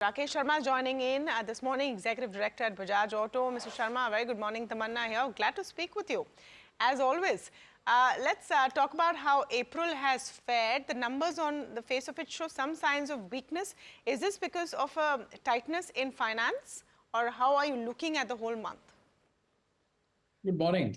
Rakesh Sharma joining in this morning, Executive Director at Bajaj Auto. Mr. Sharma, very good morning. Tamanna here. Glad to speak with you. As always, let's talk about how April has fared. The numbers on the face of it show some signs of weakness. Is this because of a tightness in finance, or how are you looking at the whole month? Good morning.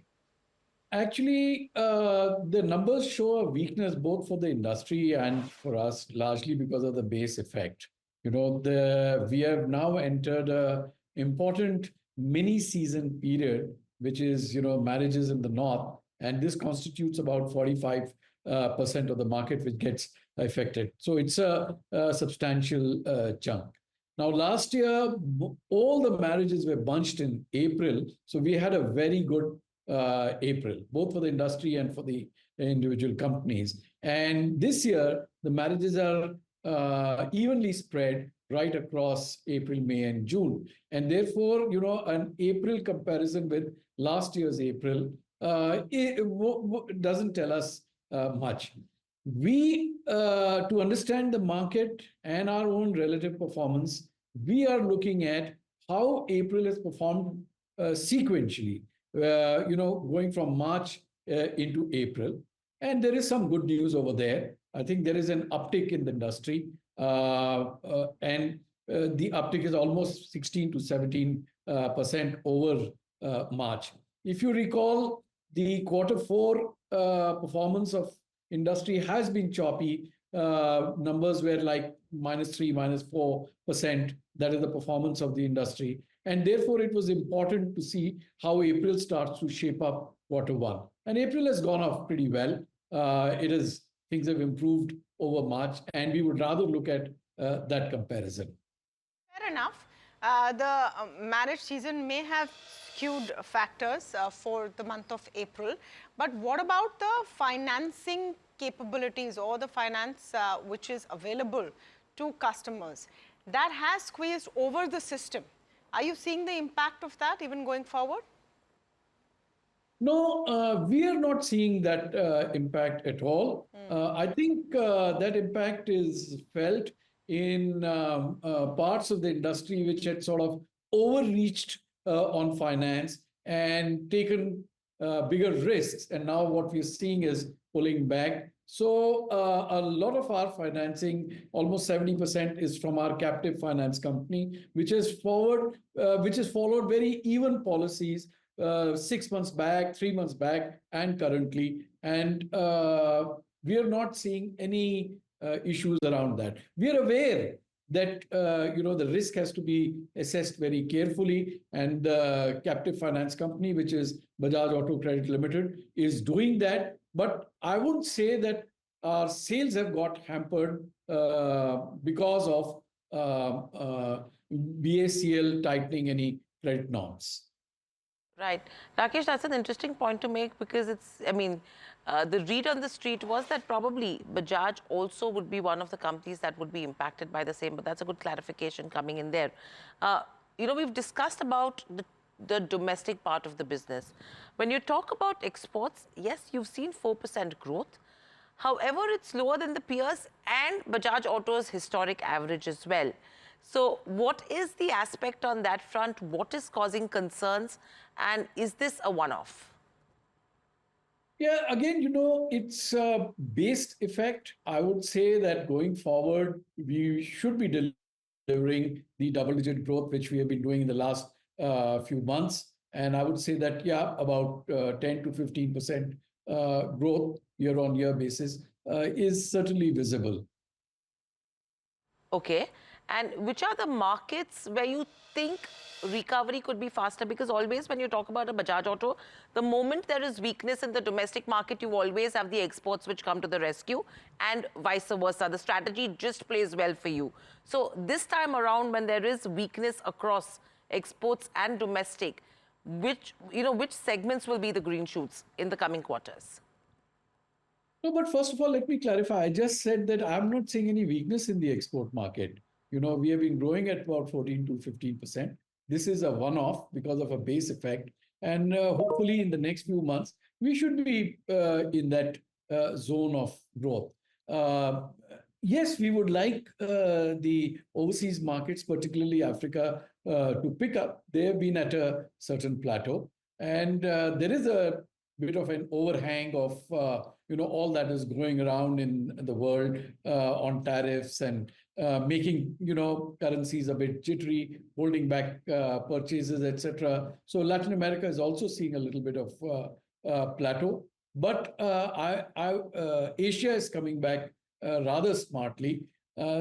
Actually, the numbers show a weakness both for the industry and for us, largely because of the base effect. We have now entered a important mini season period, which is, marriages in the north, and this constitutes about 45% of the market, which gets affected. So it's a substantial chunk. Now, last year, all the marriages were bunched in April, so we had a very good April, both for the industry and for the individual companies. And this year, the marriages are evenly spread right across April, May, and June. And therefore, an April comparison with last year's April it doesn't tell us much. To understand the market and our own relative performance, we are looking at how April has performed sequentially, going from March into April. And there is some good news over there. I think there is an uptick in the industry, and the uptick is almost 16 to 17% over March. If you recall, the quarter four performance of industry has been choppy. Numbers were like -3, -4%. That is the performance of the industry. And therefore, it was important to see how April starts to shape up quarter one. And April has gone off pretty well. Things have improved over March, and we would rather look at that comparison. Fair enough. The marriage season may have skewed factors for the month of April. But what about the financing capabilities or the finance which is available to customers? That has squeezed over the system. Are you seeing the impact of that even going forward? No, we are not seeing that impact at all. I think that impact is felt in parts of the industry which had sort of overreached on finance and taken bigger risks. And now what we're seeing is pulling back. So a lot of our financing, almost 70%, is from our captive finance company, which has followed very even policies 6 months back, 3 months back, and currently. And we are not seeing any issues around that. We are aware that the risk has to be assessed very carefully, and the captive finance company, which is Bajaj Auto Credit Limited, is doing that. But I wouldn't say that our sales have got hampered because of BACL tightening any credit norms. Right. Rakesh, that's an interesting point to make, because the read on the street was that probably Bajaj also would be one of the companies that would be impacted by the same, but that's a good clarification coming in there. We've discussed about the domestic part of the business. When you talk about exports, yes, you've seen 4% growth. However, it's lower than the peers and Bajaj Auto's historic average as well. So what is the aspect on that front? What is causing concerns? And is this a one-off? Yeah, again, it's a base effect. I would say that going forward, we should be delivering the double-digit growth, which we have been doing in the last few months. And I would say that, yeah, about 10 to 15% growth year-on-year basis is certainly visible. Okay. And which are the markets where you think recovery could be faster? Because always when you talk about a Bajaj Auto, the moment there is weakness in the domestic market, you always have the exports which come to the rescue, and vice versa. The strategy just plays well for you. So this time around, when there is weakness across exports and domestic, which segments will be the green shoots in the coming quarters? No, but first of all, let me clarify. I just said that I'm not seeing any weakness in the export market. We have been growing at about 14 to 15%. This is a one-off because of a base effect. And hopefully in the next few months, we should be in that zone of growth. yes, we would like the overseas markets, particularly Africa, to pick up. They have been at a certain plateau, and there is a bit of an overhang of all that is going around in the world on tariffs and making currencies a bit jittery, holding back purchases, etc. So Latin America is also seeing a little bit of plateau, but Asia is coming back rather smartly.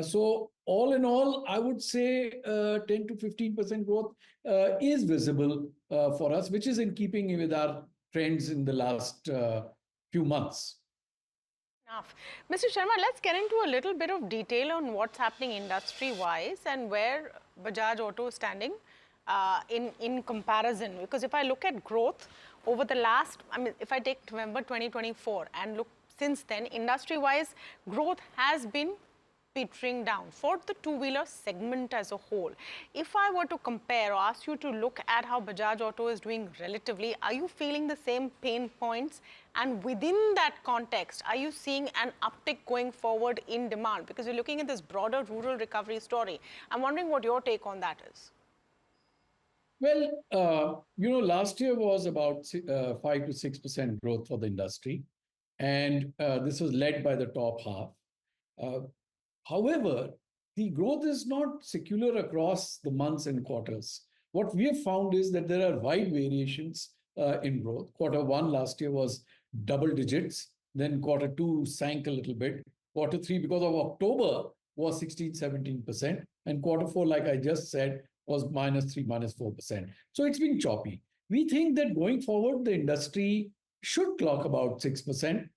So all in all, I would say 10 to 15% growth is visible for us, which is in keeping with our trends in the last few months. Enough. Mr. Sharma, let's get into a little bit of detail on what's happening industry-wise and where Bajaj Auto is standing in comparison. Because if I look at growth over the last, I mean, if I take November 2024 and look since then, industry-wise, growth has been petering down for the two-wheeler segment as a whole. If I were to compare or ask you to look at how Bajaj Auto is doing relatively, are you feeling the same pain points? And within that context, are you seeing an uptick going forward in demand? Because you're looking at this broader rural recovery story. I'm wondering what your take on that is. Well, last year was about 5 to 6% growth for the industry, and this was led by the top half. Uh, However, the growth is not secular across the months and quarters. What we have found is that there are wide variations in growth. Quarter one last year was double digits. Then quarter two sank a little bit. Quarter three, because of October, was 16, 17%. And quarter four, like I just said, was -3, -4%. So it's been choppy. We think that going forward, the industry should clock about 6%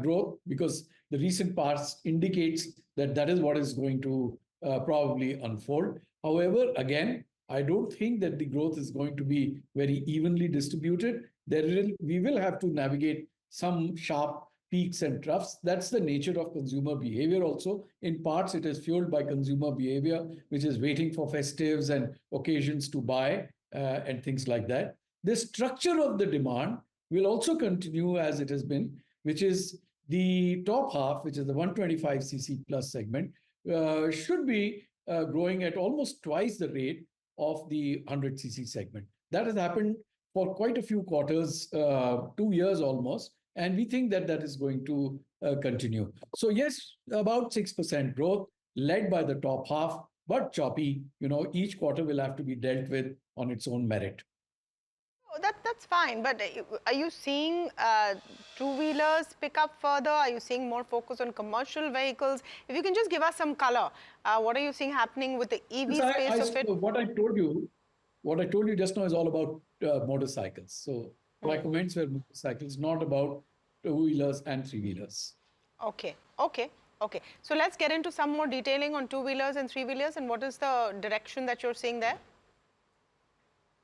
growth, because the recent past indicates that that is what is going to probably unfold. However, again, I don't think that the growth is going to be very evenly distributed. We will have to navigate some sharp peaks and troughs. That's the nature of consumer behavior also. In parts, it is fueled by consumer behavior, which is waiting for festives and occasions to buy and things like that. The structure of the demand will also continue as it has been, which is the top half, which is the 125cc plus segment, should be growing at almost twice the rate of the 100cc segment. That has happened for quite a few quarters, 2 years almost, and we think that that is going to continue. So yes, about 6% growth led by the top half, but choppy. Each quarter will have to be dealt with on its own merit. That's fine, but are you seeing two-wheelers pick up further? Are you seeing more focus on commercial vehicles? If you can just give us some color, what are you seeing happening with the EV space of it? What I told you just now is all about motorcycles. So my comments were motorcycles, not about two-wheelers and three-wheelers. Okay. So let's get into some more detailing on two-wheelers and three-wheelers, and what is the direction that you're seeing there?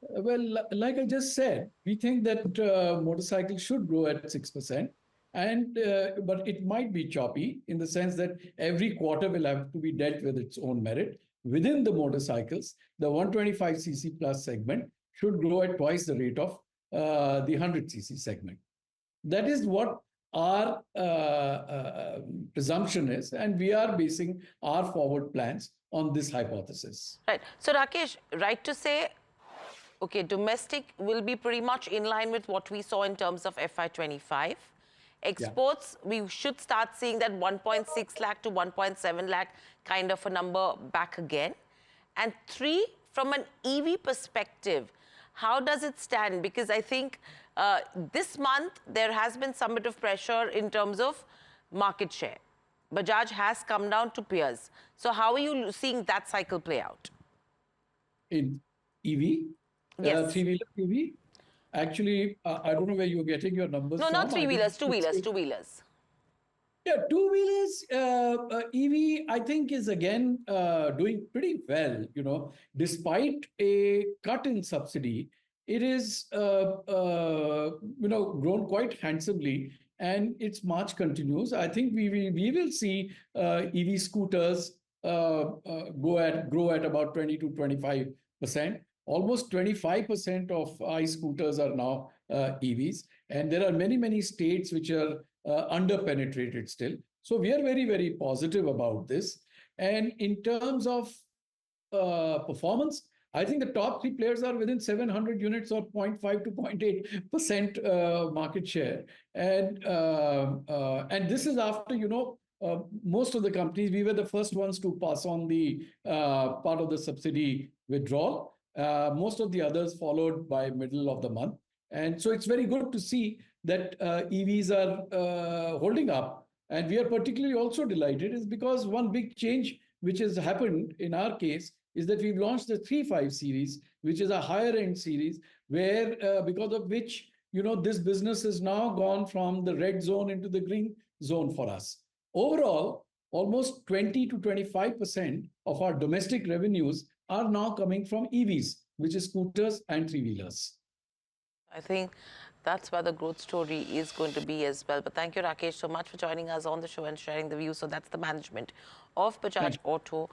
Well, like I just said, we think that motorcycles should grow at 6%, but it might be choppy in the sense that every quarter will have to be dealt with its own merit. Within the motorcycles, the 125cc plus segment should grow at twice the rate of the 100cc segment. That is what our presumption is, and we are basing our forward plans on this hypothesis. Right. So Rakesh, right to say, okay, domestic will be pretty much in line with what we saw in terms of FY25. Exports, we should start seeing that 1.6 lakh to 1.7 lakh kind of a number back again. And three, from an EV perspective, how does it stand? Because I think this month there has been some bit of pressure in terms of market share. Bajaj has come down to peers. So how are you seeing that cycle play out? In EV? Yes. Three-wheeler EV? Actually, I don't know where you're getting your numbers No, from. not three-wheelers, two-wheelers. Yeah, two-wheelers EV, I think, is again doing pretty well. Despite a cut in subsidy, it is grown quite handsomely, and its march continues. I think we will see EV scooters grow at about 20 to 25%. Almost 25% of scooters are now EVs, and there are many states which are under-penetrated still. So we are very, very positive about this. And in terms of performance, I think the top three players are within 700 units or 0.5 to 0.8% market share. And this is after, most of the companies, we were the first ones to pass on the part of the subsidy withdrawal. Most of the others followed by middle of the month. And so it's very good to see that EVs are holding up. And we are particularly also delighted is because one big change which has happened in our case is that we've launched the 3.5 series, which is a higher end series, where because of which, this business has now gone from the red zone into the green zone for us. Overall, almost 20 to 25% of our domestic revenues are now coming from EVs, which is scooters and three-wheelers. I think that's where the growth story is going to be as well. But thank you, Rakesh, so much for joining us on the show and sharing the views. So that's the management of Bajaj Auto.